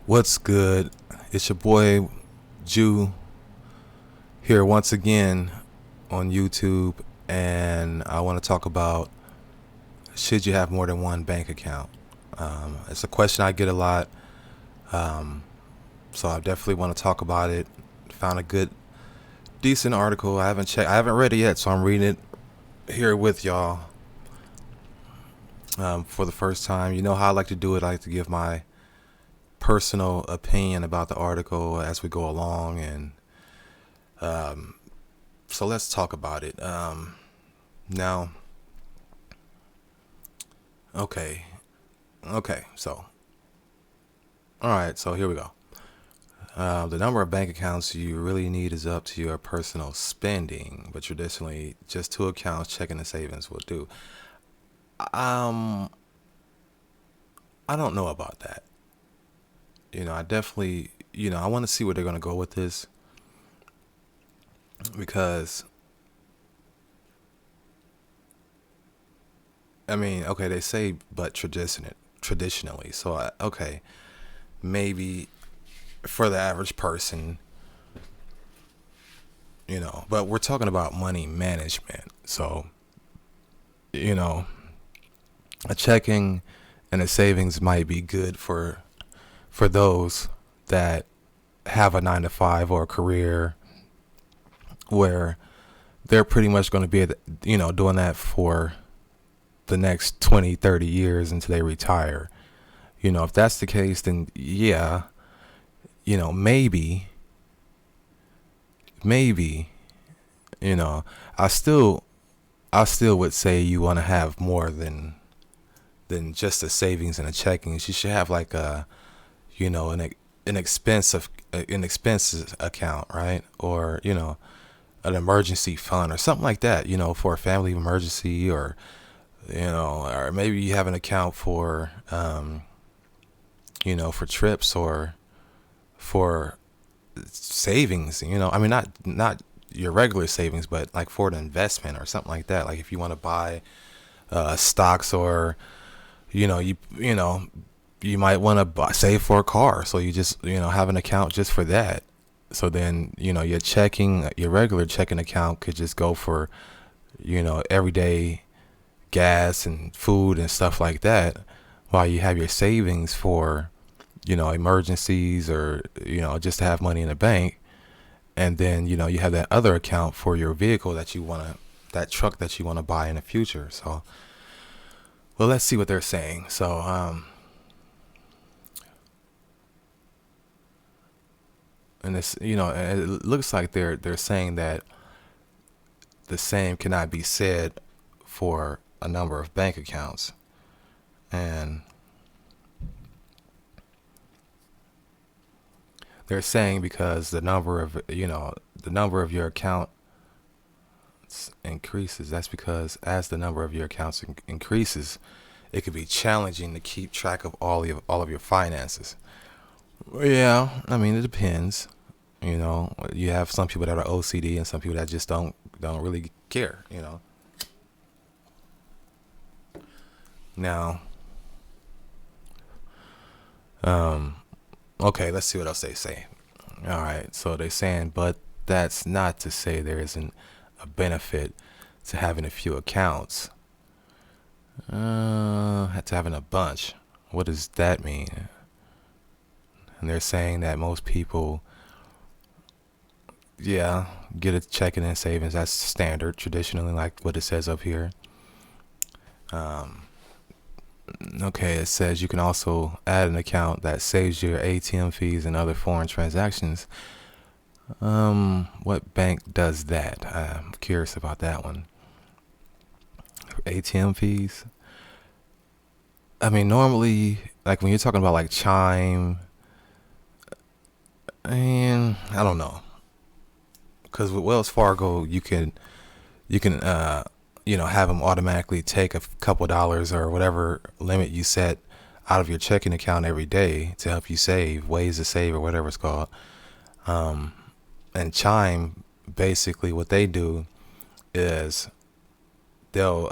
What's good? It's your boy Jew here once again on YouTube, and I want to talk about should you have more than one bank account? It's a question I get a lot, so I definitely want to talk about it. Found a good, decent article. I haven't read it yet, so I'm reading it here with y'all for the first time. You know how I like to do it. I like to give my personal opinion about the article as we go along, and so let's talk about it. Now, okay, okay, so all right, so here we go. The number of bank accounts you really need is up to your personal spending, but traditionally, just two accounts, checking and savings, will do. Um, I don't know about that. I definitely, I want to see where they're gonna go with this because, I mean, okay, they say, but traditionally, so okay, maybe for the average person, but we're talking about money management. So, you know, a checking and a savings might be good for those that have a 9 to 5 or a career where they're pretty much going to be doing that for the next 20, 30 years until they retire. If that's the case, then yeah, maybe, you know, I still I still would say you want to have more than just a savings and a checking. You should have like an expenses account, right? Or an emergency fund or something like that. For a family emergency, or maybe you have an account for for trips or for savings. I mean, not your regular savings, but like for an investment or something like that. Like if you want to buy stocks, or you might want to save for a car, so you just have an account just for that. So then your regular checking account could just go for everyday gas and food and stuff like that, while you have your savings for emergencies, or just to have money in the bank. And then you have that other account for your vehicle that truck that you want to buy in the future. So, well, let's see what they're saying. So and this, it looks like they're saying that the same cannot be said for a number of bank accounts. And they're saying because the number of your account increases. That's because as the number of your accounts increases, it could be challenging to keep track of all of your finances. Yeah, I mean, it depends. You have some people that are OCD and some people that just don't really care. Now, um, okay, let's see what else they say. All right, so they're saying, but that's not to say there isn't a benefit to having a few accounts. To having a bunch. What does that mean? And they're saying that most people, yeah, get a checking and savings. That's standard, traditionally, like what it says up here. Um, okay, it says you can also add an account that saves your ATM fees and other foreign transactions. What bank does that? I'm curious about that one. ATM fees. I mean, normally, like when you're talking about like Chime, and I don't know, because with Wells Fargo, you can have them automatically take a couple dollars or whatever limit you set out of your checking account every day to help you save, ways to save, or whatever it's called. Um, and Chime, basically, what they do is they'll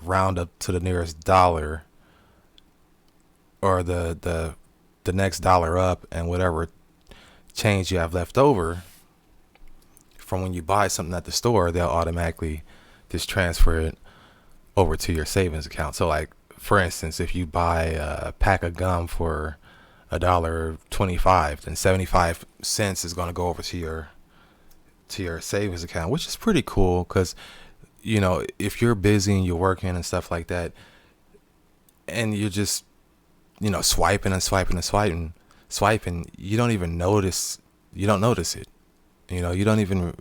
round up to the nearest dollar, or the the next dollar up, and whatever change you have left over from when you buy something at the store, they'll automatically just transfer it over to your savings account. So like, for instance, if you buy a pack of gum for $1.25, then 75 cents is going to go over to your savings account, which is pretty cool. Because if you're busy and you're working and stuff like that, and you're just swiping and swiping and swiping, you don't even notice. You don't notice it. You don't even,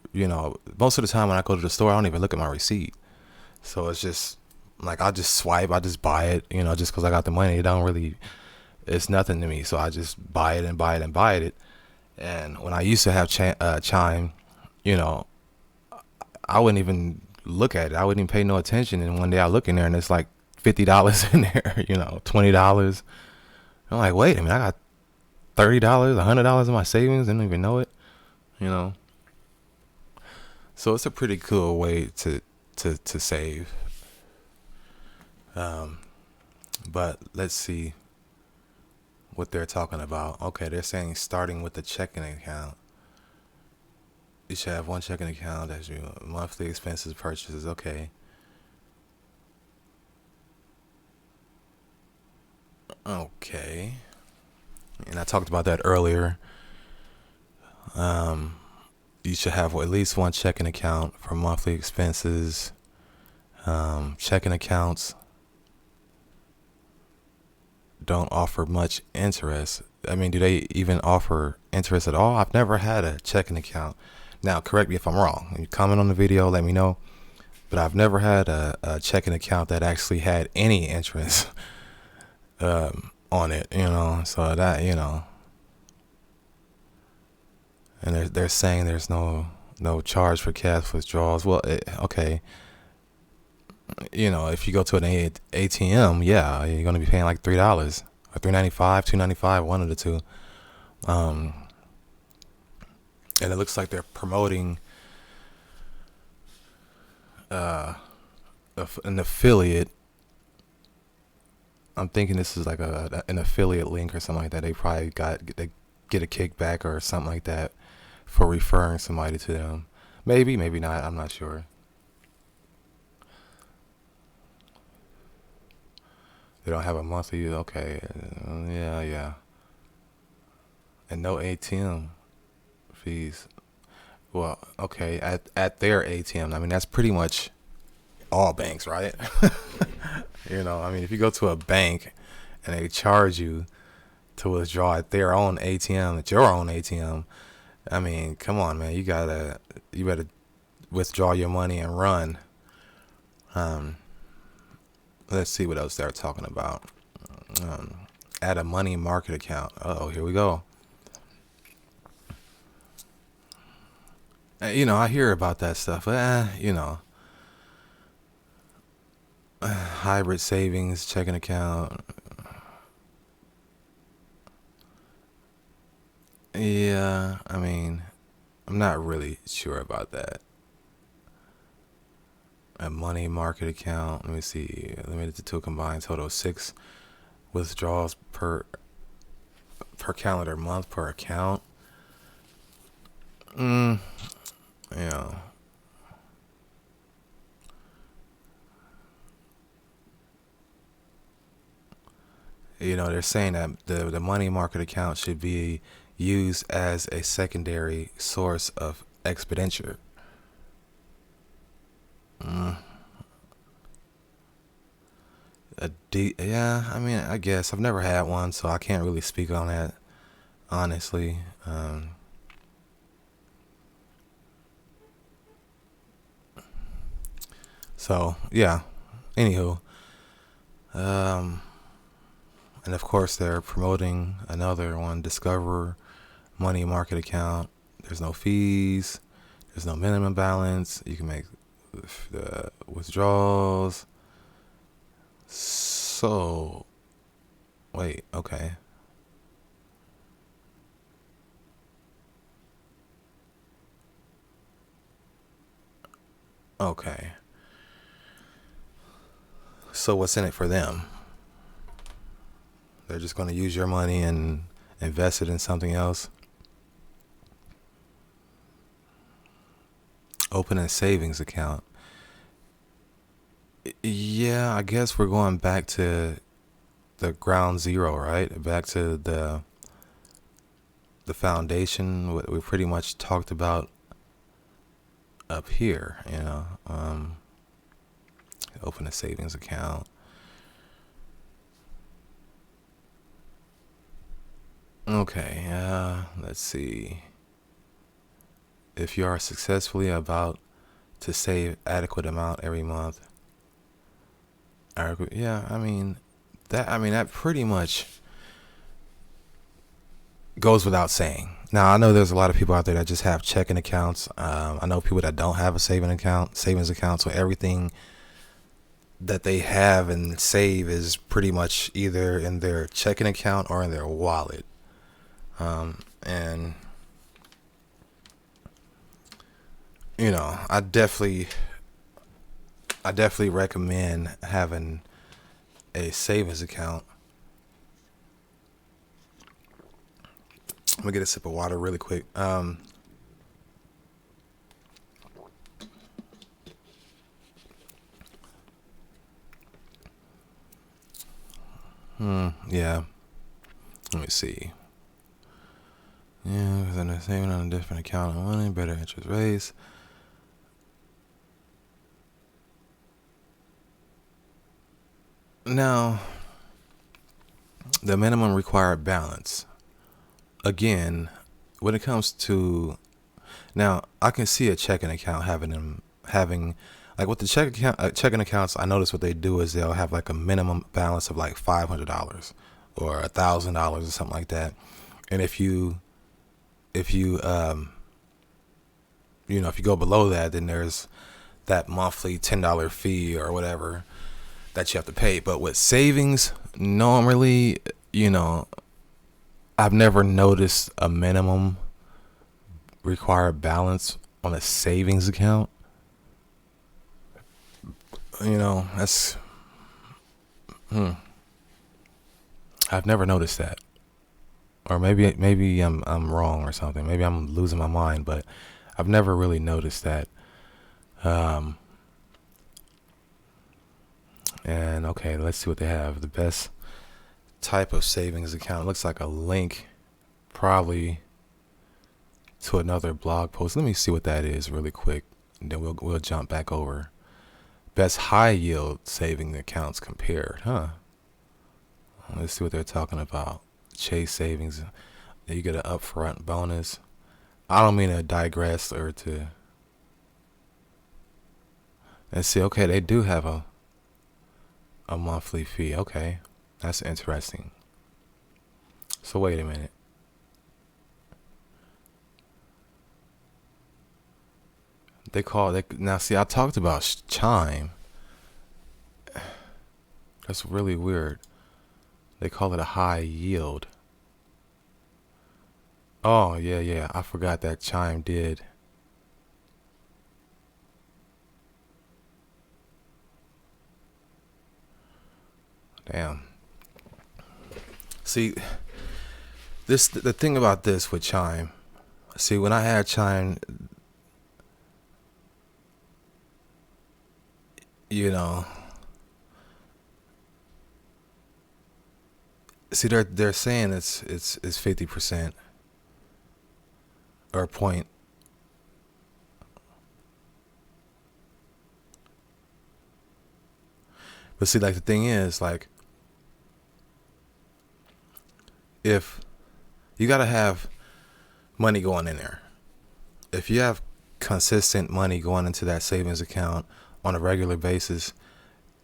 most of the time when I go to the store, I don't even look at my receipt. So it's just like, I'll just swipe, I just buy it, just because I got the money. It's nothing to me. So I just buy it and buy it and buy it. And when I used to have Chime, I wouldn't even look at it. I wouldn't even pay no attention. And one day I look in there and it's like $50 in there, $20. I'm like, wait a minute, I got $30, $100 in my savings. I didn't even know it. So it's a pretty cool way to save. But let's see what they're talking about. Okay, they're saying starting with the checking account. You should have one checking account as your monthly expenses, purchases. Okay. Okay. And I talked about that earlier. You should have at least one checking account for monthly expenses. Checking accounts don't offer much interest. I mean, do they even offer interest at all? I've never had a checking account. Now, correct me if I'm wrong. You comment on the video, let me know. But I've never had a checking account that actually had any interest on it, So that, and they're saying there's no charge for cash withdrawals. Well, okay. If you go to an ATM, yeah, you're going to be paying like $3 or $3.95, $2.95, one of the two. And it looks like they're promoting an affiliate. I'm thinking this is like an affiliate link or something like that. They probably they get a kickback or something like that for referring somebody to them. Maybe not. I'm not sure. They don't have a monthly. Okay. Yeah. And no ATM fees. Well, okay. At their ATM. I mean, that's pretty much all banks, right? I mean, if you go to a bank and they charge you to withdraw at their own ATM, at your own ATM, I mean, come on, man. You better withdraw your money and run. Let's see what else they're talking about. Add a money market account. Oh, here we go. I hear about that stuff. Hybrid savings, checking account. Yeah, I mean, I'm not really sure about that. A money market account. Let me see. Limited to combined total of 6 withdrawals per calendar month per account. Yeah. They're saying that the money market account should be used as a secondary source of expenditure. Yeah, I mean, I guess I've never had one, so I can't really speak on that, honestly. So yeah. Anywho, and of course they're promoting another one, Discover Money Market Account. There's no fees. There's no minimum balance. You can make withdrawals. So, wait, okay. Okay. So what's in it for them? They're just going to use your money and invest it in something else. Open a savings account. Yeah, I guess we're going back to the ground zero, right? Back to the foundation. What we pretty much talked about up here. Open a savings account. Okay, let's see. If you are successfully about to save adequate amount every month. Yeah, that pretty much goes without saying. Now, I know there's a lot of people out there that just have checking accounts. I know people that don't have a savings account, so everything that they have and save is pretty much either in their checking account or in their wallet. And I definitely recommend having a savings account. Let me get a sip of water really quick. Yeah. Let me see. Yeah, because I'm saving on a different account of money, better interest rates. Now, the minimum required balance. Again, when it comes to now, I can see a checking account having like with the checking accounts. I notice what they do is they'll have like a minimum balance of like $500 or $1,000 or something like that. And if you if you go below that, then there's that monthly $10 fee or whatever that you have to pay. But with savings, normally, I've never noticed a minimum required balance on a savings account. That's I've never noticed that. Or maybe I'm wrong or something. Maybe I'm losing my mind, but I've never really noticed that. And okay, let's see what they have. The best type of savings account. It looks like a link probably to another blog post. Let me see what that is really quick, and then we'll jump back over. Best high yield saving accounts compared, huh? Let's see what they're talking about. Chase Savings, you get an upfront bonus. I don't mean to digress or to. Let's see. Okay, they do have a monthly fee. Okay, that's interesting. So wait a minute. Now see, I talked about Chime. That's really weird. They call it a high yield. Oh, yeah. I forgot that Chime did. Damn. See, the thing about this with Chime. See, when I had Chime, see, they're saying it's 50% or point. But see, like the thing is, like, if you gotta have money going in there, if you have consistent money going into that savings account on a regular basis,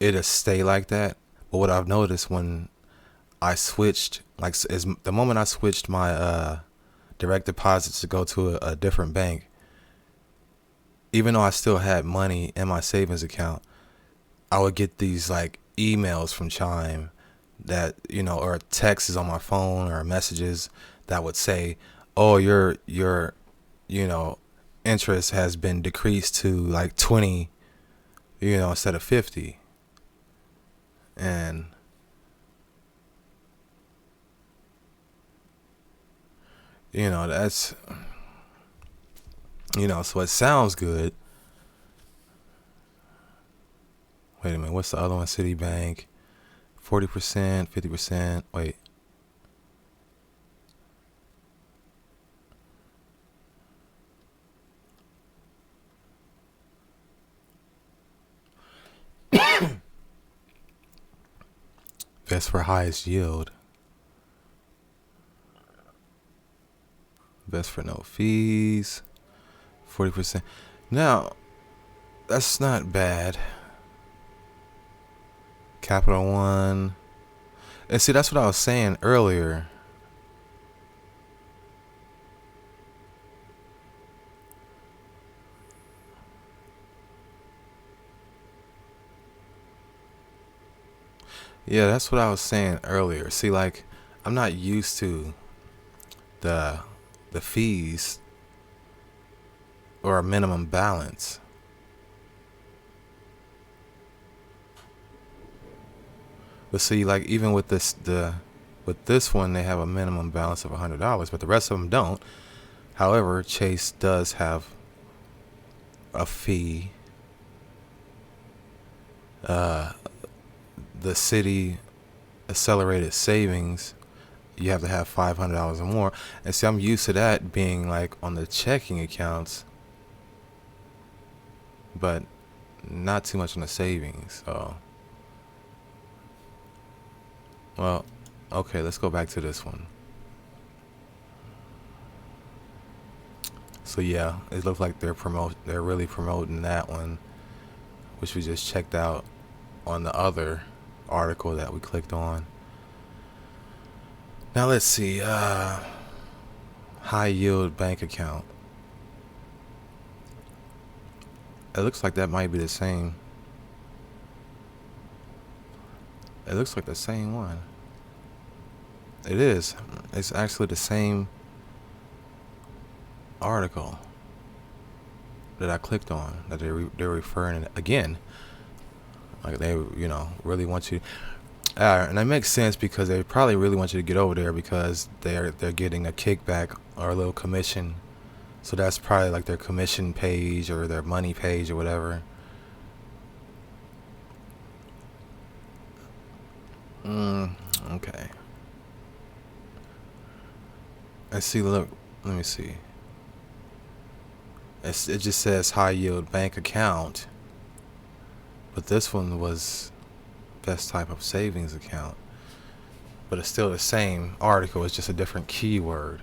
it'll stay like that. But what I've noticed when I switched, like, is the moment I switched my direct deposits to go to a different bank, even though I still had money in my savings account, I would get these like emails from Chime that, or texts on my phone or messages that would say, oh, your interest has been decreased to like 20, instead of 50. And that's, so it sounds good. Wait a minute, what's the other one? Citibank, 40%, 50%. Wait. Best for highest yield. Best for no fees. 40%. Now, that's not bad. Capital One. And see, that's what I was saying earlier. Yeah, that's what I was saying earlier. See, like, I'm not used to the the fees or a minimum balance. But see, like, even with this one, they have a minimum balance of $100, but the rest of them don't. However, Chase does have a fee. Uh, the Citi accelerated savings, you have to have $500 or more. And see, I'm used to that being like on the checking accounts, but not too much on the savings. So, well, okay, let's go back to this one. So yeah, it looks like they're really promoting that one, which we just checked out on the other article that we clicked on. Now let's see, high yield bank account. It looks like that might be the same. It looks like the same one. It is. It's actually the same article that I clicked on that they're referring again. Like they really want you. And that makes sense because they probably really want you to get over there because they're getting a kickback or a little commission. So that's probably like their commission page or their money page or whatever. Okay. Let's see. Look, let me see. It just says high yield bank account, but this one was best type of savings account. But it's still the same article. It's just a different keyword.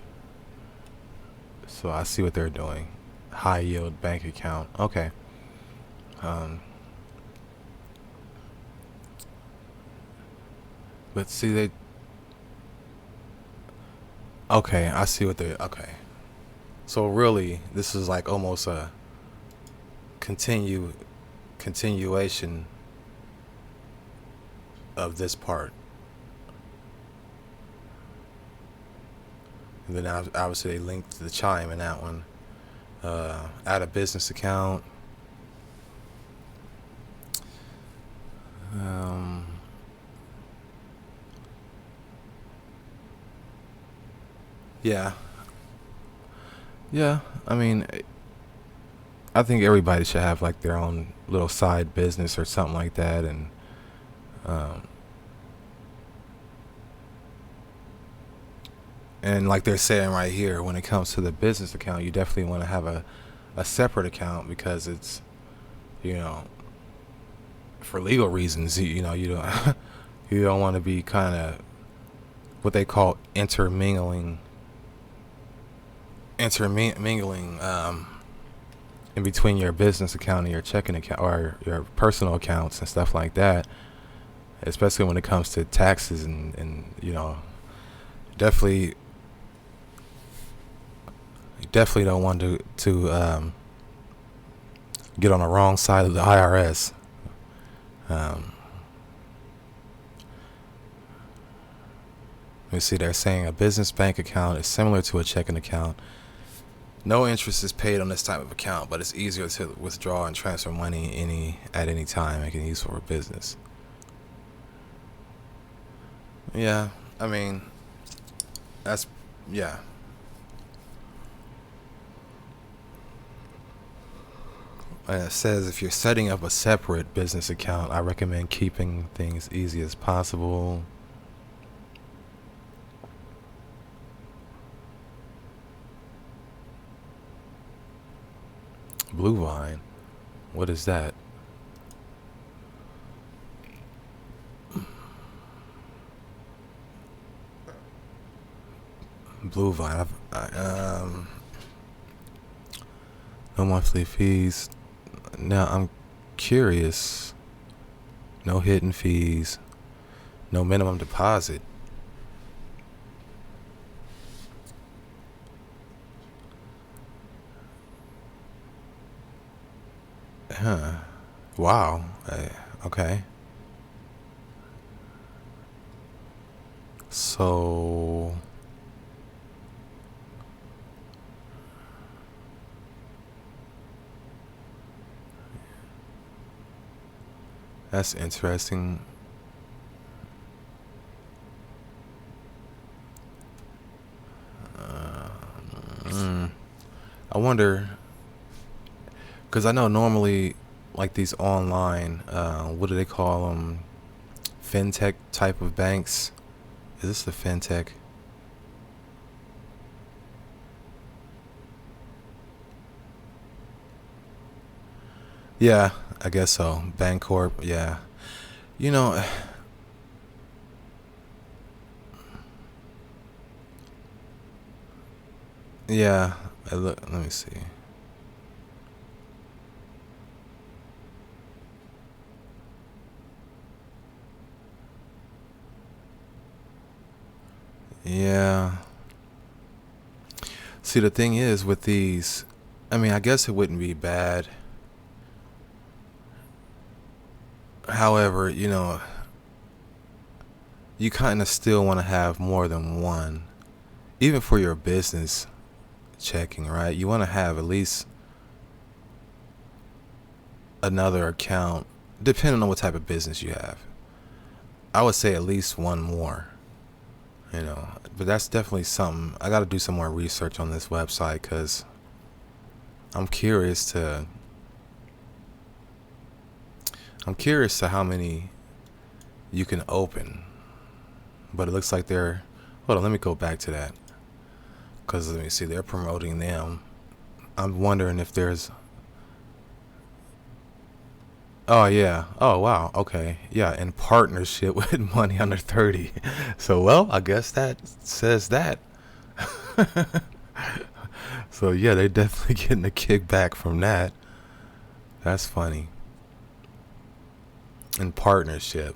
So I see what they're doing. High yield bank account. Okay. Um, but see they. Okay, I see what they. Okay. So really, this is like almost a continuation of this part. And then obviously they linked the Chime in that one. Add a business account. Um, yeah, yeah. I mean, I think everybody should have like their own little side business or something like that, um, and like they're saying right here, when it comes to the business account, you definitely want to have a separate account because it's you know for legal reasons. You don't you don't want to be kind of what they call intermingling in between your business account and your checking account or your personal accounts and stuff like that, especially when it comes to taxes and definitely definitely don't want to get on the wrong side of the IRS. um, let me see, they're saying a business bank account is similar to a checking account. No interest is paid on this type of account, but it's easier to withdraw and transfer money at any time and can use for business. Yeah, I mean, that's yeah. it says if you're setting up a separate business account, I recommend keeping things easy as possible. Blue Vine, what is that? Blue Vine, no monthly fees. Now I'm curious. No hidden fees. No minimum deposit. Huh. Wow. Okay. So that's interesting. I wonder, because I know normally, like these online, what do they call them? Fintech type of banks. Is this the fintech? Yeah, I guess so. Bancorp. Yeah. You know, yeah. Let me see. Yeah. See, the thing is with these, I mean, I guess it wouldn't be bad. However, you kind of still want to have more than one, even for your business checking, right? You want to have at least another account, depending on what type of business you have. I would say at least one more, but that's definitely something. I got to do some more research on this website because I'm curious to. I'm curious to how many you can open, but it looks like they're. Hold on, let me go back to that because let me see. They're promoting them. I'm wondering if there's. Oh yeah. Oh wow. Okay. Yeah, in partnership with Money Under 30. So well, I guess that says that. So yeah, they definitely getting a kickback from that. That's funny. In partnership,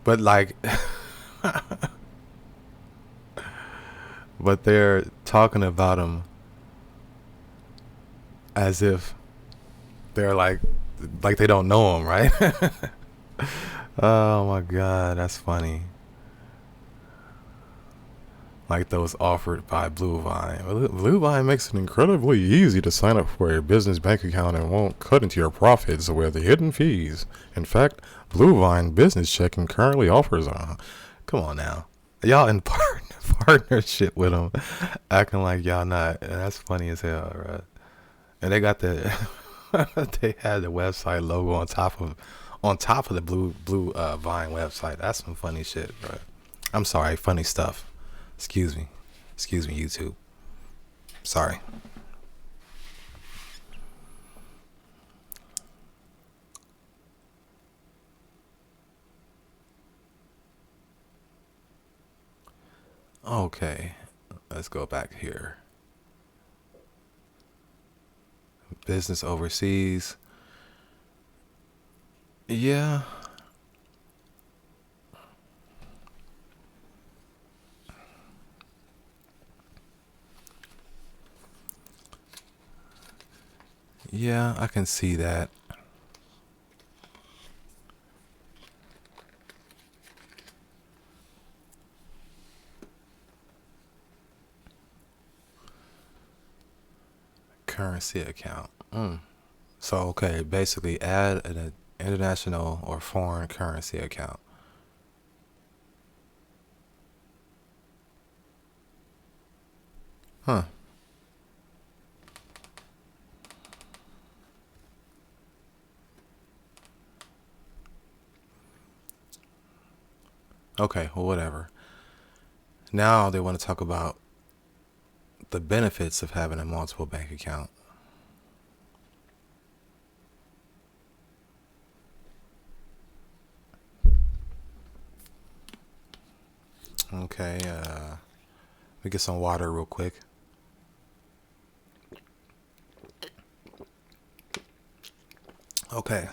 but like, but they're talking about them as if they're like they don't know them, right? Oh my god, that's funny. Like those offered by Blue Vine. Blue Vine makes it incredibly easy to sign up for a business bank account and won't cut into your profits with hidden fees. In fact, Blue Vine Business Checking currently offers a. Come on now. Y'all in partnership with them, acting like y'all not. That's funny as hell, right? And they got the. They had the website logo on top of the blue Vine website. That's some funny shit, bro. I'm sorry, funny stuff. Excuse me. Excuse me, YouTube. Sorry. Okay. Let's go back here. Business overseas. Yeah. Yeah, I can see that. Currency account. So, okay, basically add an international or foreign currency account. Huh. Okay, well, whatever. Now they want to talk about the benefits of having a multiple bank account. Okay, let me get some water real quick. Okay,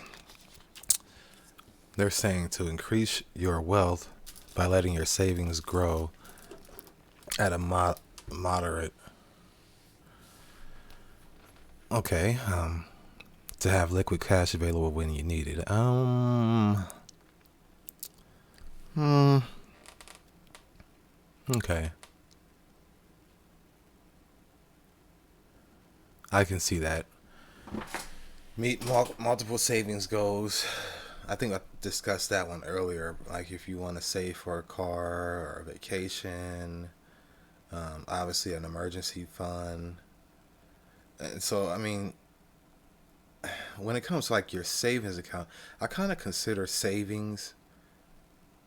they're saying to increase your wealth by letting your savings grow at a moderate. Okay, to have liquid cash available when you need it. Hmm. Okay, I can see that. Meet multiple savings goals. I think I discussed that one earlier. Like if you want to save for a car or a vacation, obviously an emergency fund. And so, I mean, when it comes to like your savings account, I kind of consider savings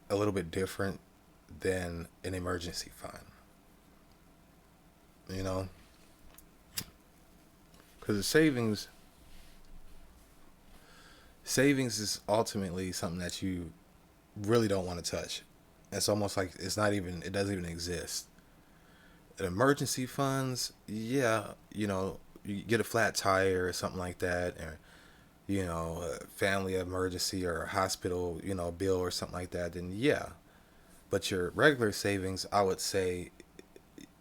a little bit different than an emergency fund. You know, because the savings is ultimately something that you really don't want to touch. It's almost like it doesn't even exist. An emergency funds, yeah, you get a flat tire or something like that, or a family emergency or a hospital, bill or something like that, then yeah. But your regular savings, I would say,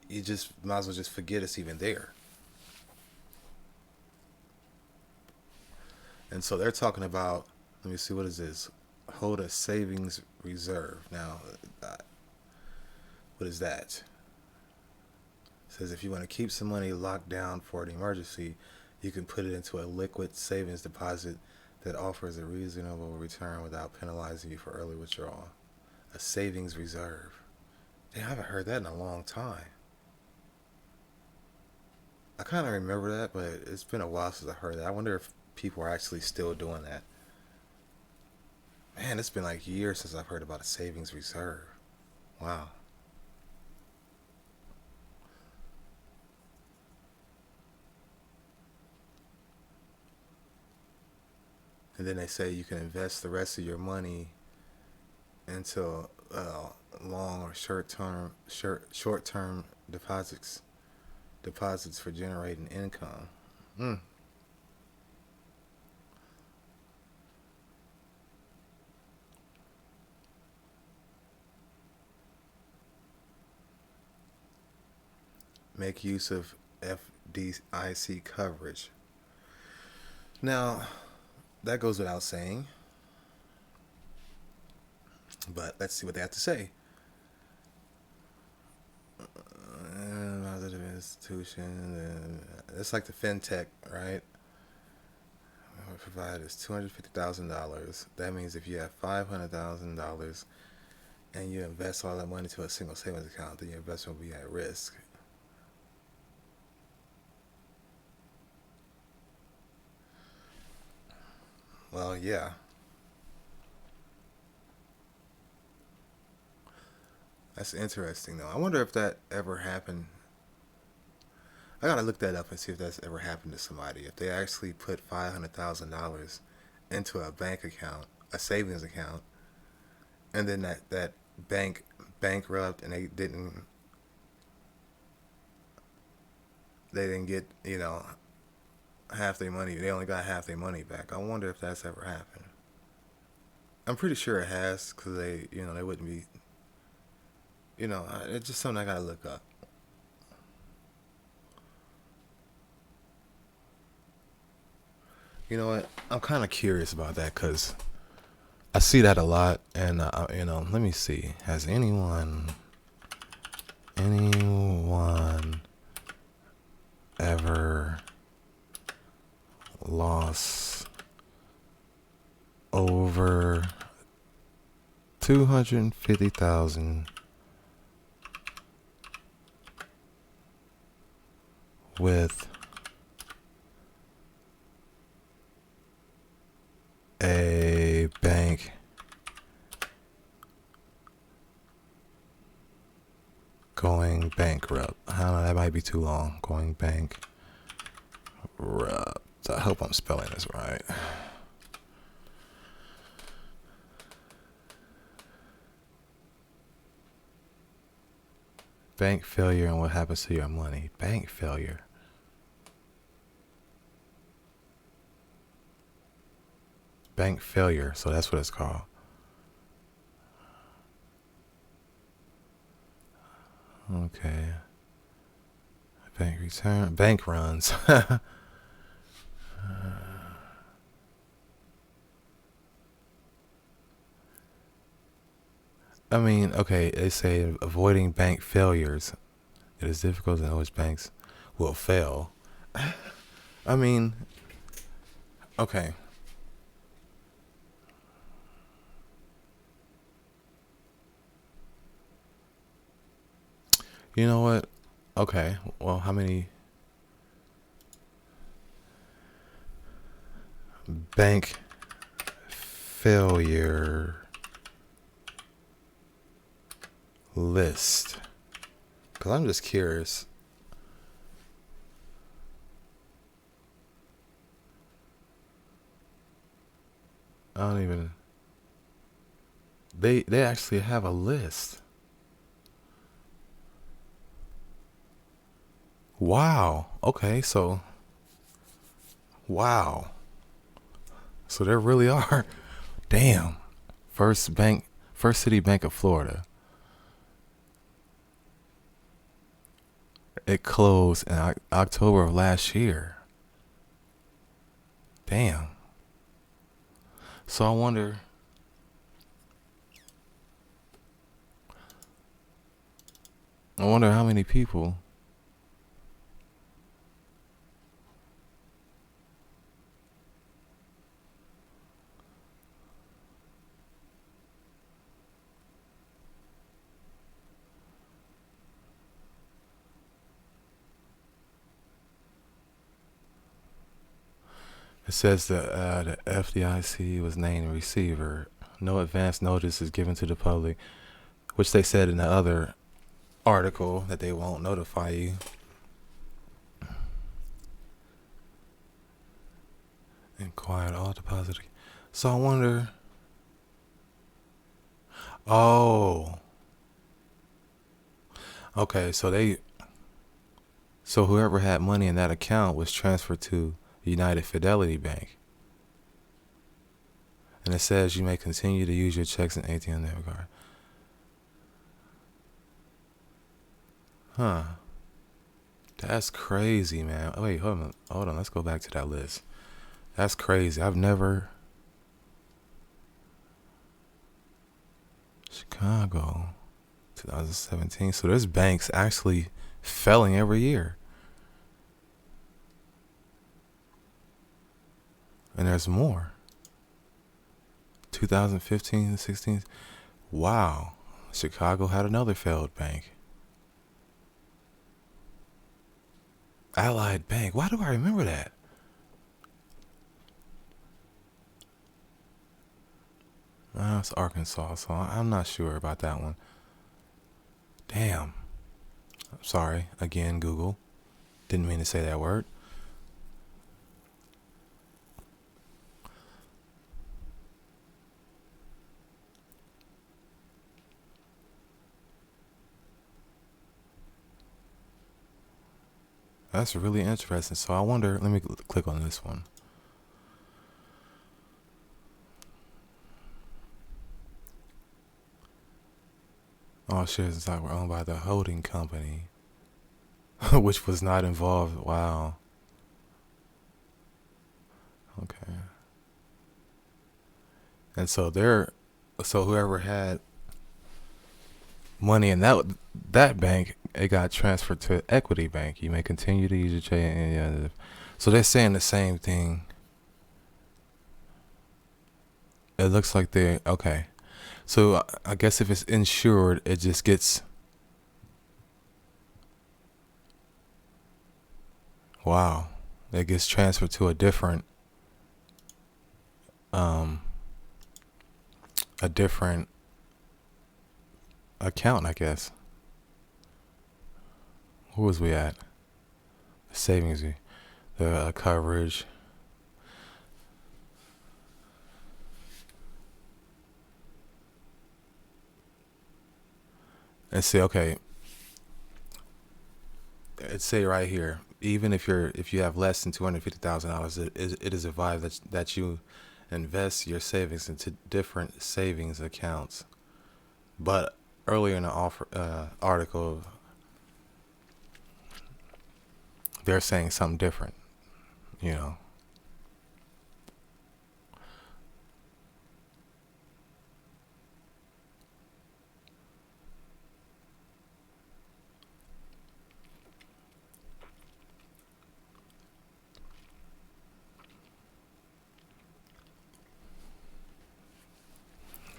you just might as well just forget it's even there. And so they're talking about, let me see, what is this? Hold a savings reserve. Now, what is that? It says if you want to keep some money locked down for an emergency, you can put it into a liquid savings deposit that offers a reasonable return without penalizing you for early withdrawal. A savings reserve. Damn, I haven't heard that in a long time. I kind of remember that, but it's been a while since I heard that. I wonder if people are actually still doing that. Man, it's been like years since I've heard about a savings reserve. Wow. And then they say you can invest the rest of your money into long or short term deposits for generating income. Mm. Make use of FDIC coverage. Now, that goes without saying, but let's see what they have to say. Positive institution. It's like the fintech, right? What provide is $250,000. That means if you have $500,000 and you invest all that money to a single savings account, then your investment will be at risk. Well, yeah, that's interesting though. I wonder if that ever happened. I gotta look that up and see if that's ever happened to somebody. If they actually put $500,000 into a bank account, a savings account, and then that bank bankrupt and they didn't get half their money. They only got half their money back. I wonder if that's ever happened. I'm pretty sure it has because they wouldn't be. It's just something I gotta look up. You know what? I'm kind of curious about that because I see that a lot, and let me see. Has anyone ever lost over 250,000 with a bank going bankrupt. I don't know, that might be too long. Going bankrupt. I hope I'm spelling this right. Bank failure and what happens to your money. Bank failure. Bank failure, so that's what it's called. Okay. Bank return. Bank runs. I mean, okay, they say avoiding bank failures. It is difficult to know which banks will fail. I mean, okay. You know what? Okay. Well, how many bank failure list? Because I'm just curious. I don't even. They actually have a list. Wow. Okay, so wow. So there really are. Damn. First City Bank of Florida. It closed in October of last year. Damn. So I wonder how many people. It says that the FDIC was named receiver. No advance notice is given to the public, which they said in the other article that they won't notify you. Inquired all deposit. So I wonder. Oh, okay. So whoever had money in that account was transferred to United Fidelity Bank, and it says you may continue to use your checks and ATM debit card. Huh? That's crazy, man. Oh, wait, hold on. Let's go back to that list. That's crazy. I've never. Chicago, 2017. So there's banks actually failing every year. And there's more. 2015 and 16. Wow. Chicago had another failed bank. Allied Bank. Why do I remember that? It's Arkansas, so I'm not sure about that one. Damn. I'm sorry. Again, Google. Didn't mean to say that word. That's really interesting. So I wonder, let me click on this one. All shares in stock were owned by the holding company, which was not involved. Wow. Okay. And so whoever had money in that bank, it got transferred to Equity Bank. You may continue to use your check. So they're saying the same thing. It looks like they're okay. So I guess if it's insured, it just gets. Wow, it gets transferred to a different a different account, I guess. who was we at? Savings, the coverage. And see, okay, it say right here, even if you have less than $250,000, it is advised that you invest your savings into different savings accounts. But earlier in the article, they're saying something different. You know.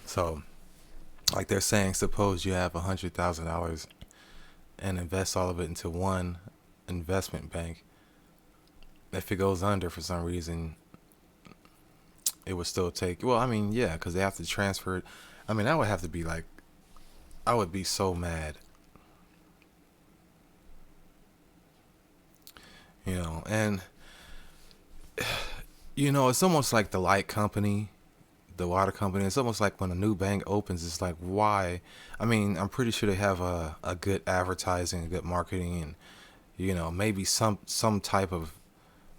So, like they're saying, suppose you have $100,000 and invest all of it into one investment bank. If it goes under for some reason, it would still take. Well, I mean, yeah, because they have to transfer it. I mean, that would have to be like, I would be so mad, And it's almost like the light company, the water company. It's almost like when a new bank opens, it's like, why? I mean, I'm pretty sure they have a good advertising, a good marketing, and maybe some type of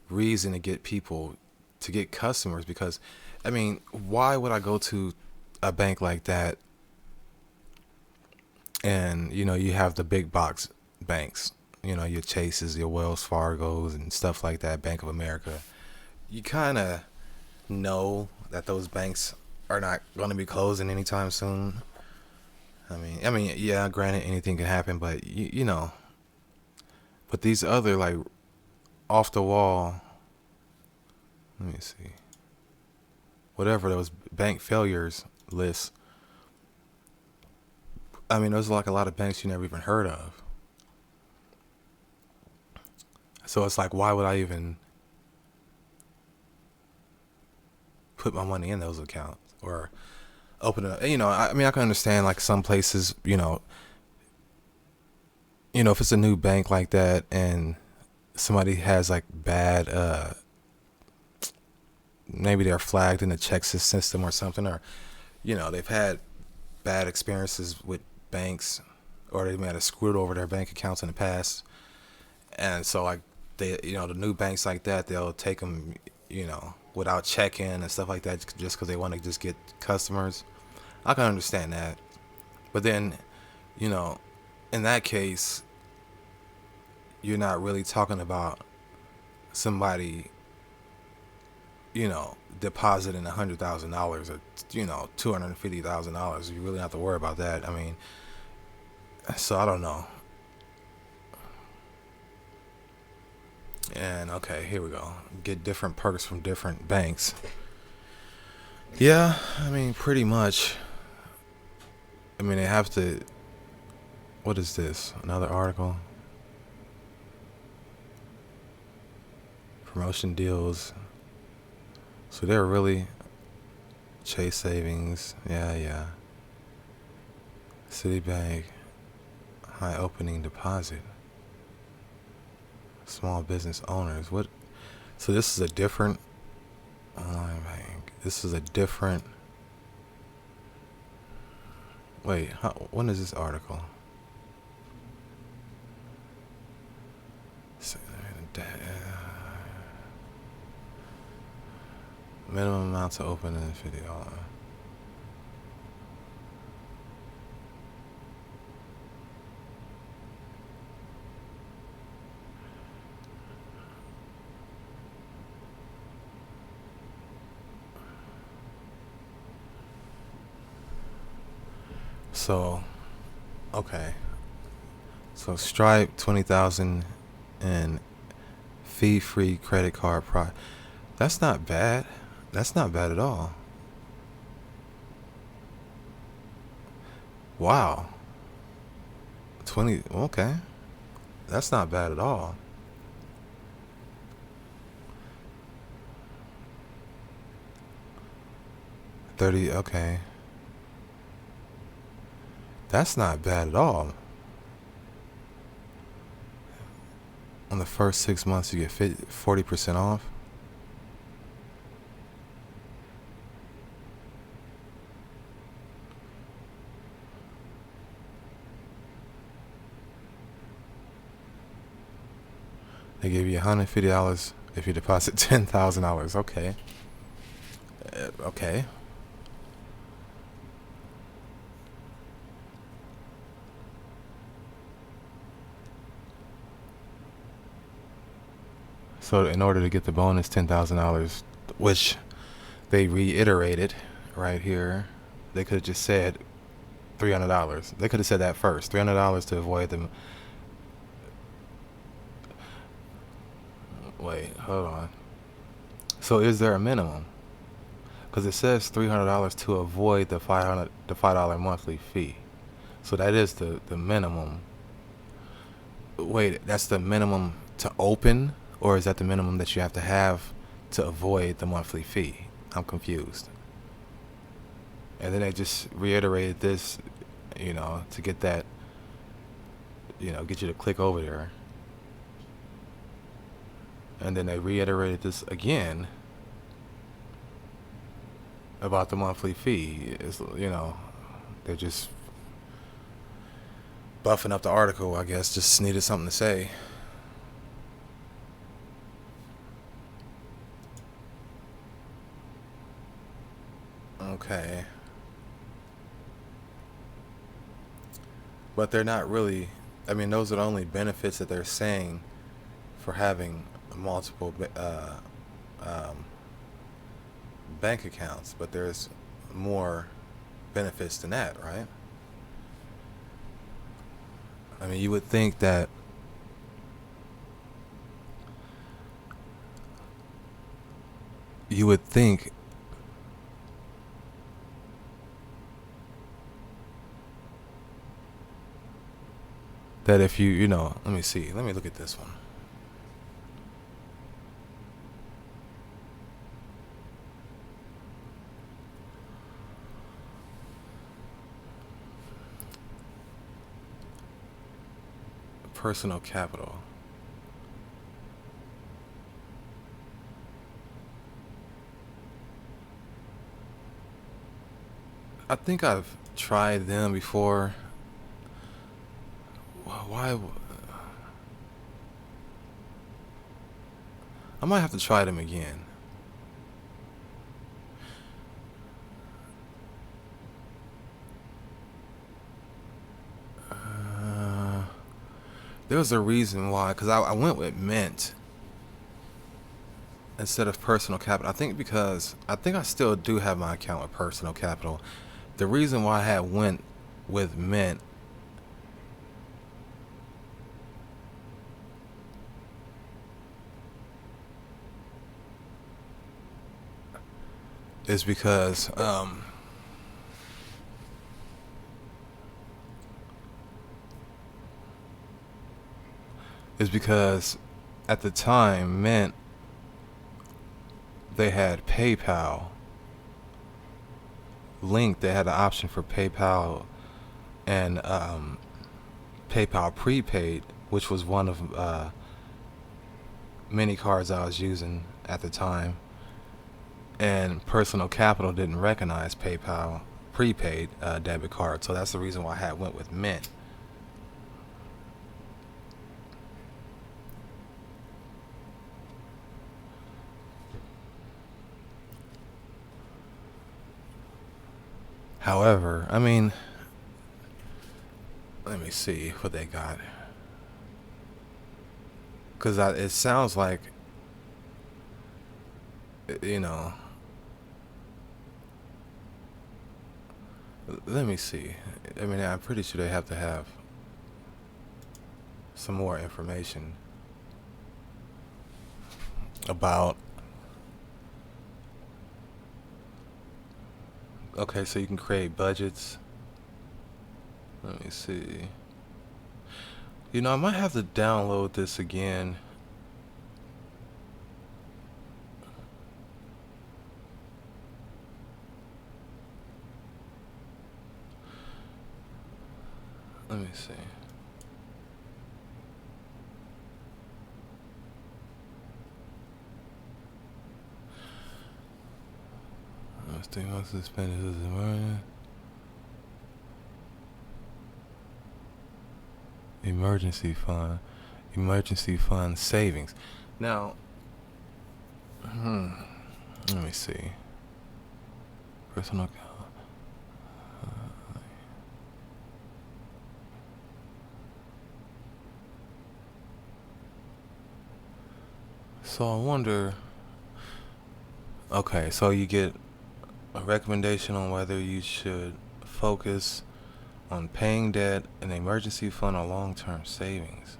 reason to get people, to get customers. Because I mean, why would I go to a bank like that? And you have the big box banks, your Chases, your Wells Fargos, and stuff like that, Bank of America. You kind of know that those banks are not going to be closing anytime soon. I mean, yeah, granted, anything can happen, but but these other, like, off the wall, let me see, whatever those bank failures lists. I mean, there's like a lot of banks you never even heard of. So it's like, why would I even put my money in those accounts or open it up? I mean, I can understand like some places, if it's a new bank like that and somebody has like bad, maybe they're flagged in the Texas system or something, or they've had bad experiences with banks, or they might have screwed over their bank accounts in the past, and so like they, the new banks like that, they'll take them, without checking and stuff like that, just because they want to just get customers. I can understand that, but then, you know, in that case, you're not really talking about somebody, depositing $100,000 or $250,000. You really have to worry about that. I mean, so I don't know. And okay, here we go. Get different perks from different banks. Yeah, I mean, pretty much. I mean, they have to. What is this? Another article? Promotion deals. So they're really Chase Savings. Yeah. Citibank. High opening deposit. Small business owners. What? So this is a different online bank. This is a different. Wait, when is this article? Minimum amount to open in $50. So, okay. So Stripe 20,000 and fee-free credit card product. That's not bad. That's not bad at all. Wow. 20. Okay. That's not bad at all. 30. Okay. That's not bad at all. On the first 6 months, you get 40% off. They give you $150 if you deposit $10,000. Okay. Okay. So in order to get the bonus $10,000, which they reiterated right here, they could have just said $300. They could have said that first, $300 to avoid them. Wait, hold on. So is there a minimum? Because it says $300 to avoid the $5 monthly fee. So that is the minimum. Wait, that's the minimum to open, or is that the minimum that you have to avoid the monthly fee? I'm confused. And then they just reiterated this, to get that, get you to click over there. And then they reiterated this again about the monthly fee. They're just buffing up the article, I guess, just needed something to say. Okay. But they're not really, those are the only benefits that they're saying for having multiple bank accounts, but there's more benefits than that, right? You would think that you would think that if let me see, let me look at this one. Personal capital. I think I've tried them before. Why? I might have to try them again. There was a reason why, because I went with Mint instead of Personal Capital. I think because I still do have my account with Personal Capital. The reason why I had went with Mint is because at the time Mint, they had PayPal linked. They had an option for PayPal and PayPal prepaid, which was one of many cards I was using at the time. And Personal Capital didn't recognize PayPal prepaid debit card, so that's the reason why I had went with Mint. However, let me see what they got. Because it sounds like, let me see. I'm pretty sure they have to have some more information about. Okay, so you can create budgets. Let me see. I might have to download this again. Let me see. Stimulus suspended. Emergency fund. Emergency fund savings. Now, let me see. Personal. So I wonder. Okay, so you get a recommendation on whether you should focus on paying debt, an emergency fund, or long-term savings.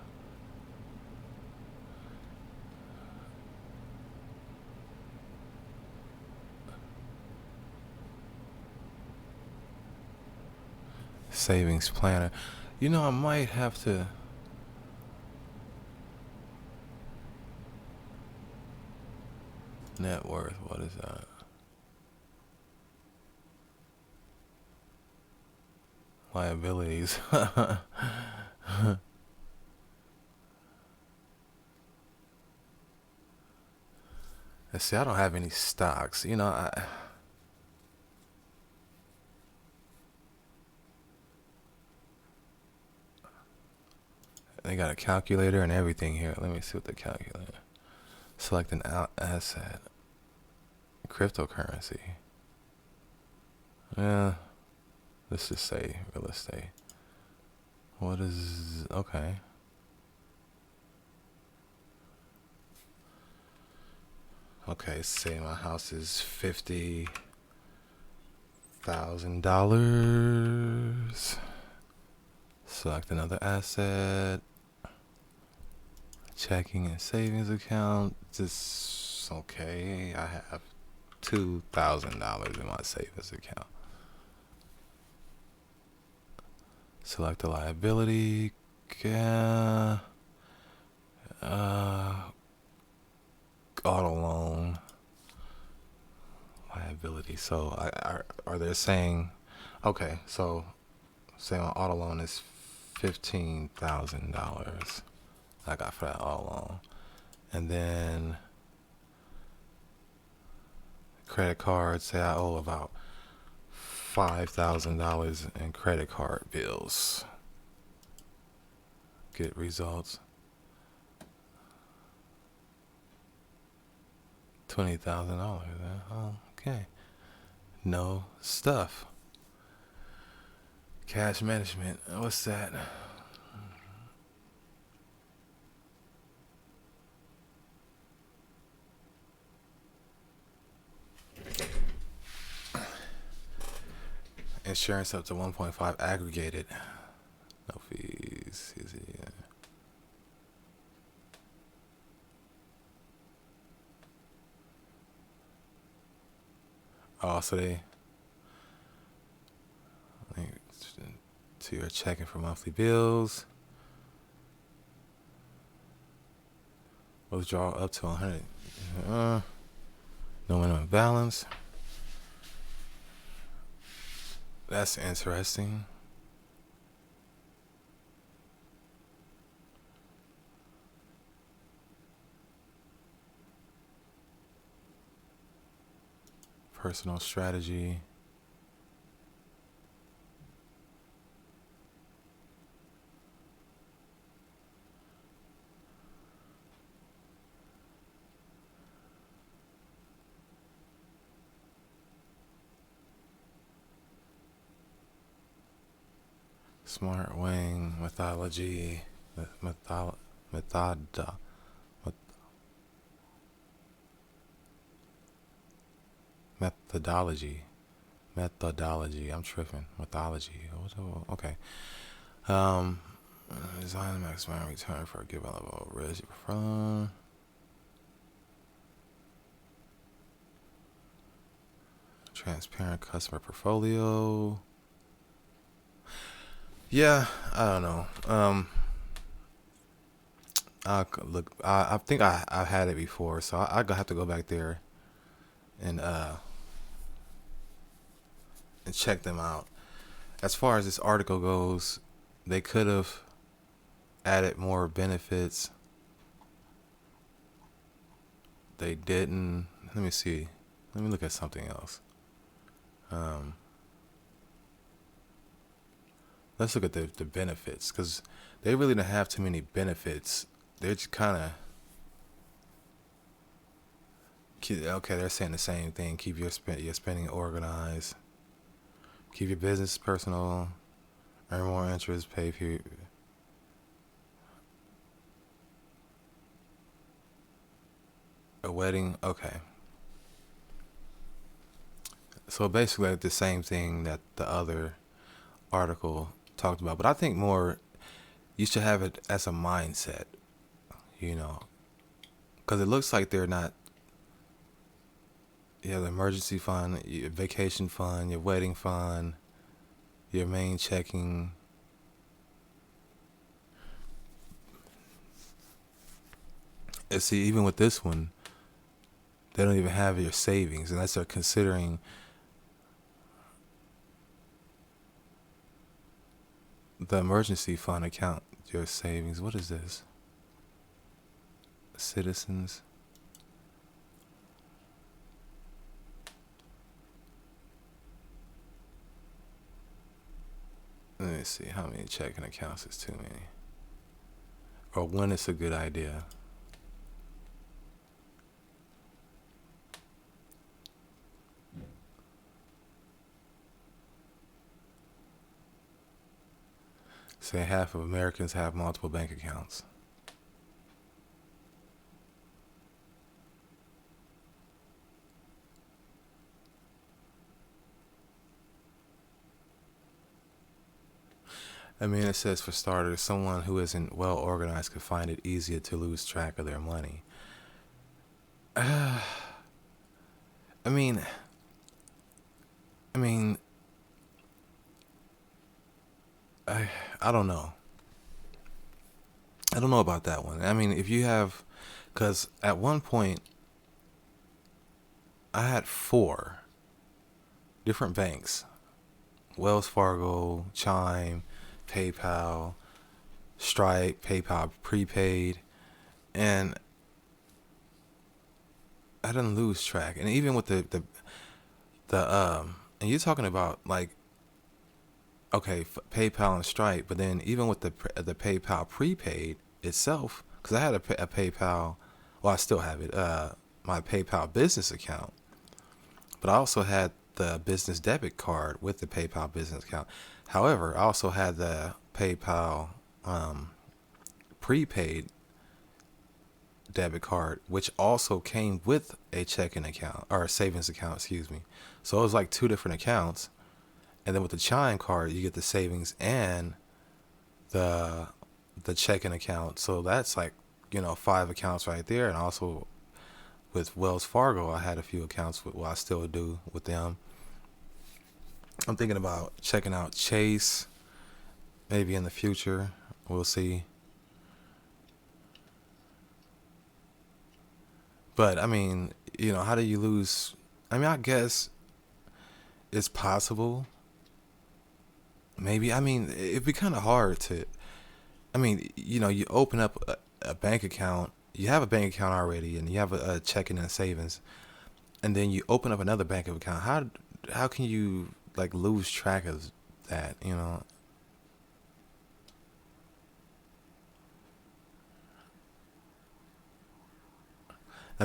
Savings planner. I might have to. Net worth. What is that? Liabilities. Let's see. I don't have any stocks. They got a calculator and everything here. Let me see what the calculator. Select an asset. Cryptocurrency. Yeah. Let's just say real estate. What is okay? Okay, say my house is $50,000. Select another asset. Checking and savings account. Just okay. I have $2,000 in my savings account. Select a liability. Yeah. Auto loan. Liability. So are they saying? Okay, so say my auto loan is $15,000. I got for that auto loan, and then credit card. Say I owe about $5,000 in credit card bills. Get results. $20,000. Okay. No stuff. Cash management. What's that? Insurance up to 1.5 aggregated. No fees. Easy. Oh, so so you're checking for monthly bills. Withdraw up to 100. No minimum balance. That's interesting. Personal strategy. Smart Wing methodology. Methodology. I'm tripping. Methodology. Okay. Design the maximum return for a given level of risk from. Transparent customer portfolio. Yeah, I don't know. I think I've had it before, so I have to go back there and check them out. As far as this article goes, they could have added more benefits. They didn't. Let me see. Let me look at something else. Um, let's look at the benefits because they really don't have too many benefits. They're just kind of okay. They're saying the same thing. Keep your spending organized. Keep your business personal. Earn more interest. Pay for a wedding. Okay. So basically, like the same thing that the other article talked about, but I think more you should have it as a mindset, you know, because it looks like they're not. You have the emergency fund, your vacation fund, your wedding fund, your main checking. And see, even with this one, they don't even have your savings unless they're considering the emergency fund account, your savings. What is this? Citizens. Let me see how many checking accounts is too many. Or when it's a good idea. Say half of Americans have multiple bank accounts. I mean, it says for starters, someone who isn't well organized could find it easier to lose track of their money. I mean, I mean, I, I don't know. I don't know about that one. I mean, if you have, because at one point I had four different banks: Wells Fargo, Chime, PayPal, Stripe, PayPal prepaid, and I didn't lose track. And even with the and you're talking about like okay, PayPal and Stripe, but then even with the PayPal prepaid itself, because I had a PayPal, well, I still have it, my PayPal business account, but I also had the business debit card with the PayPal business account. However, I also had the PayPal um, prepaid debit card, which also came with a checking account or a savings account, excuse me. So it was like two different accounts. And then with the Chime card, you get the savings and the the checking account. So that's like, five accounts right there. And also with Wells Fargo, I had a few accounts with, well, I still do with them. I'm thinking about checking out Chase maybe in the future. We'll see. But I mean, how do you lose? I mean, I guess it's possible. Maybe. I mean, it'd be kind of hard to. I mean, you open up a bank account. You have a bank account already, and you have a checking and savings, and then you open up another bank account. How can you like lose track of that? I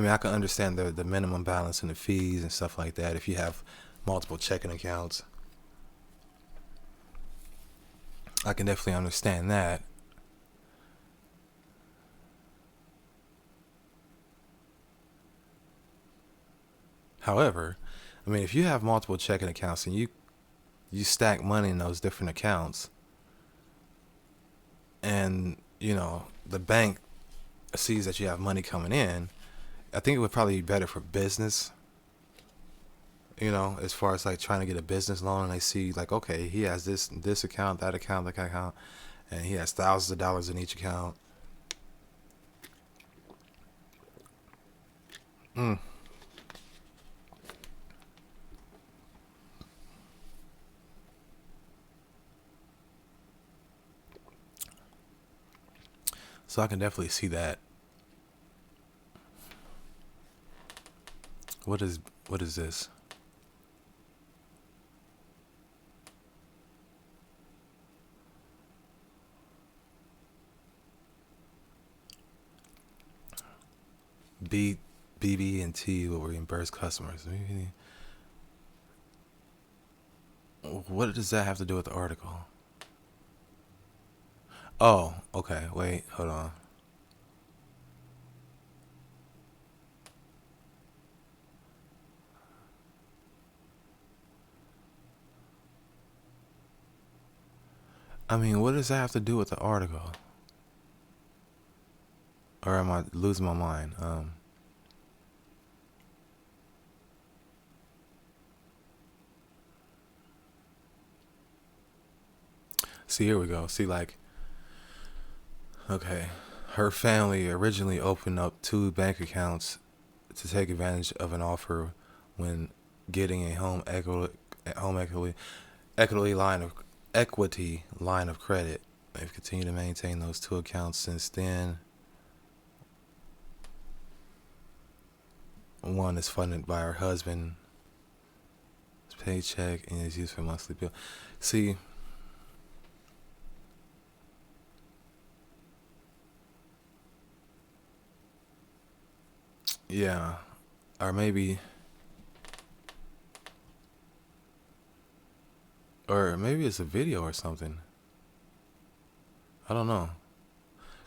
mean, I can understand the minimum balance and the fees and stuff like that if you have multiple checking accounts. I can definitely understand that. However, I mean, if you have multiple checking accounts and you stack money in those different accounts, and the bank sees that you have money coming in, I think it would probably be better for business. As far as like trying to get a business loan, and they see like, okay, he has this account, that account, that account, and he has thousands of dollars in each account. Mm. So I can definitely see that. What is what is this? B BB&T will reimburse customers. What does that have to do with the article? Oh, okay. Wait, hold on. I mean, what does that have to do with the article? Or am I losing my mind? See, here we go. See, like, okay, her family originally opened up two bank accounts to take advantage of an offer when getting a equity line of credit. They've continued to maintain those two accounts since then. One is funded by her husband's paycheck and is used for monthly bill. See, yeah, or maybe it's a video or something. I don't know,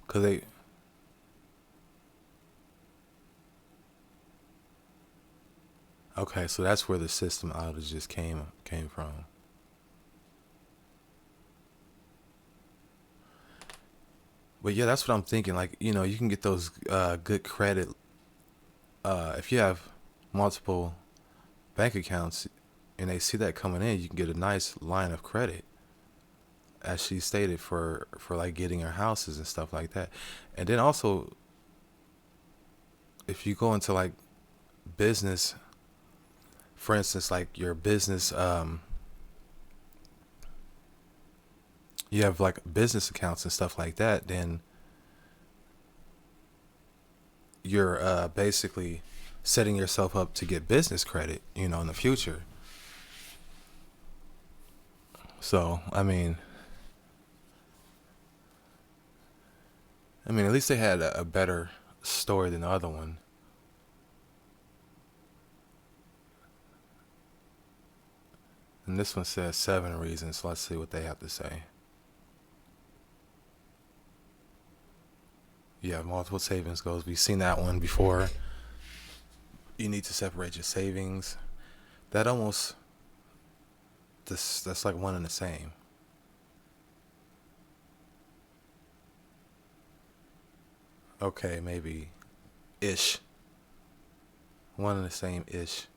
cause they. Okay, so that's where the system outages came from. But yeah, that's what I'm thinking. Like, you can get those good credit if you have multiple bank accounts and they see that coming in. You can get a nice line of credit, as she stated, for like getting her houses and stuff like that. And then also, if you go into like business, for instance, like your business, you have like business accounts and stuff like that, then you're basically setting yourself up to get business credit, in the future. So, I mean, at least they had a better story than the other one. And this one says 7 reasons. Let's see what they have to say. You have multiple savings goals. We've seen that one before. You need to separate your savings. That almost that's like one and the same. Okay, maybe ish. One and the same ish.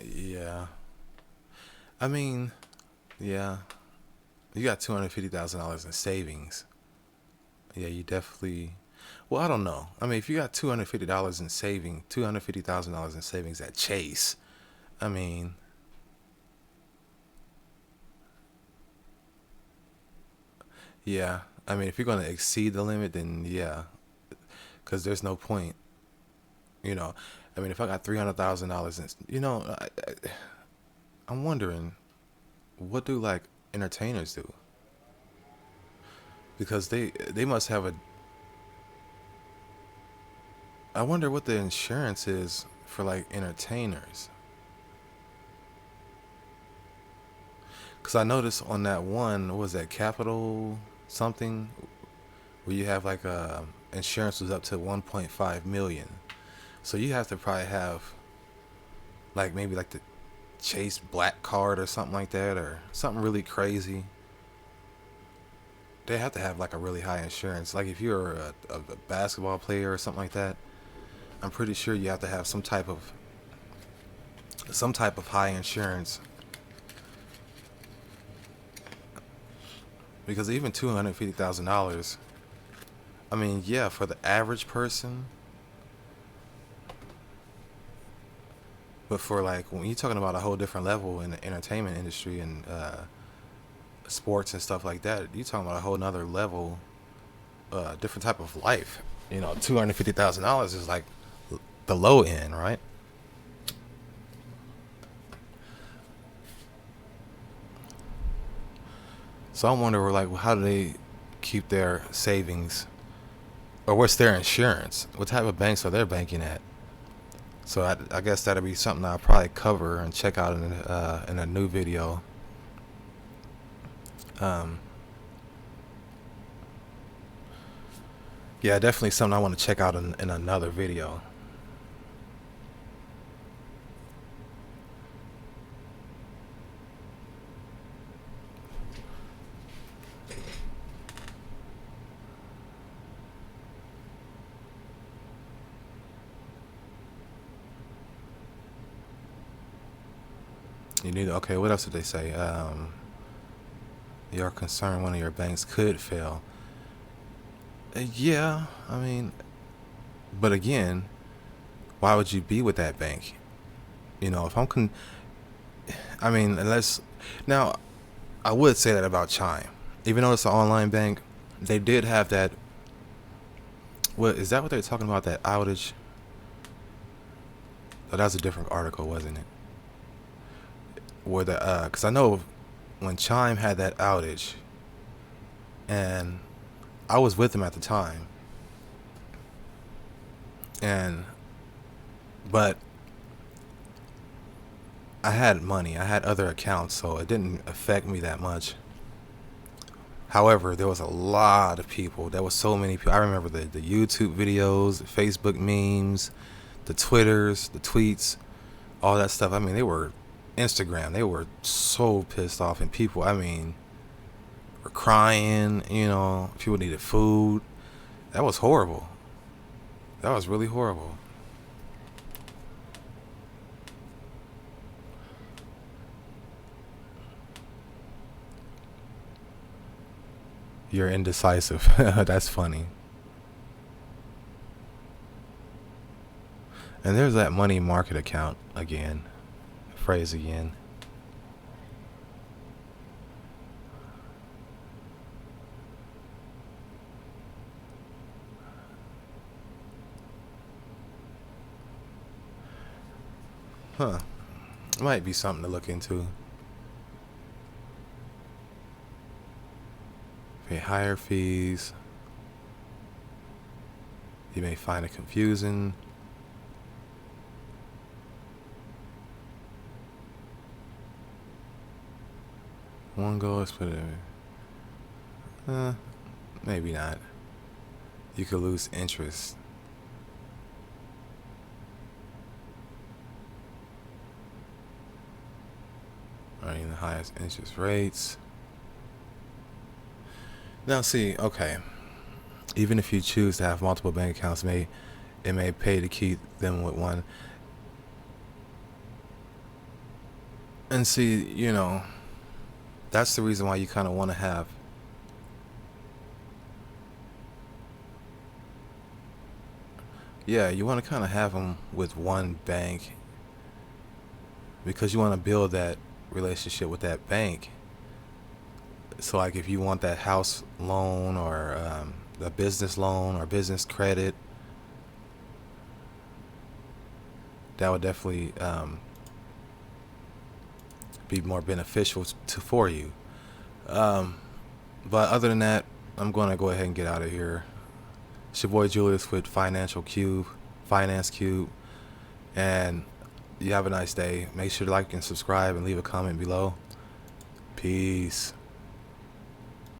Yeah. I mean, yeah. You got $250,000 in savings. Yeah, you definitely. Well, I don't know. I mean, if you got $250,000 in savings at Chase, I mean, yeah. I mean, if you're gonna exceed the limit, then yeah, because there's no point. You know, I mean, if I got $300,000 in, I'm wondering what do like entertainers do, because they must have a. I wonder what the insurance is for like entertainers. Because I noticed on that one, what was that Capital something, where you have like insurance was up to 1.5 million. So you have to probably have like maybe like the Chase Black Card or something like that, or something really crazy. They have to have like a really high insurance. Like if you're a basketball player or something like that, I'm pretty sure you have to have some type of high insurance, because even $250,000. I mean, yeah, for the average person, but for like when you're talking about a whole different level in the entertainment industry and sports and stuff like that, you're talking about a whole nother level, different type of life. $250,000 is like the low end, right? So I wonder, like, how do they keep their savings, or what's their insurance? What type of banks are they banking at? So I guess that'll be something I'll probably cover and check out in a new video. Um, yeah, definitely something I want to check out in another video. You need okay. What else did they say? You're concerned one of your banks could fail. Yeah, I mean, but again, why would you be with that bank? If I mean, unless now I would say that about Chime, even though it's an online bank, they did have that. What is that? What they're talking about? That outage? Oh, that was a different article, wasn't it? Where because I know when Chime had that outage, and I was with them at the time, and but I had money, I had other accounts, so it didn't affect me that much. However, there was a lot of people. There was so many people. I remember the YouTube videos, the Facebook memes, the Twitters, the tweets, all that stuff. I mean, they were Instagram. They were so pissed off, and people, I mean, were crying. People needed food. That was horrible. That was really horrible. You're indecisive. That's funny. And there's that money market account again. Phrase again. Huh. Might be something to look into. Pay higher fees. You may find it confusing. One goal is put it. Maybe not. You could lose interest. Earning the highest interest rates. Now see, okay. Even if you choose to have multiple bank accounts, it may pay to keep them with one. And see, that's the reason why you kind of want to have. Yeah, you want to kind of have them with one bank because you want to build that relationship with that bank. So, like, if you want that house loan or a business loan or business credit, that would definitely be more beneficial for you. But other than that, I'm going to go ahead and get out of here. It's your boy Julius with Finance Cube, and you have a nice day. Make sure to like and subscribe and leave a comment below. Peace.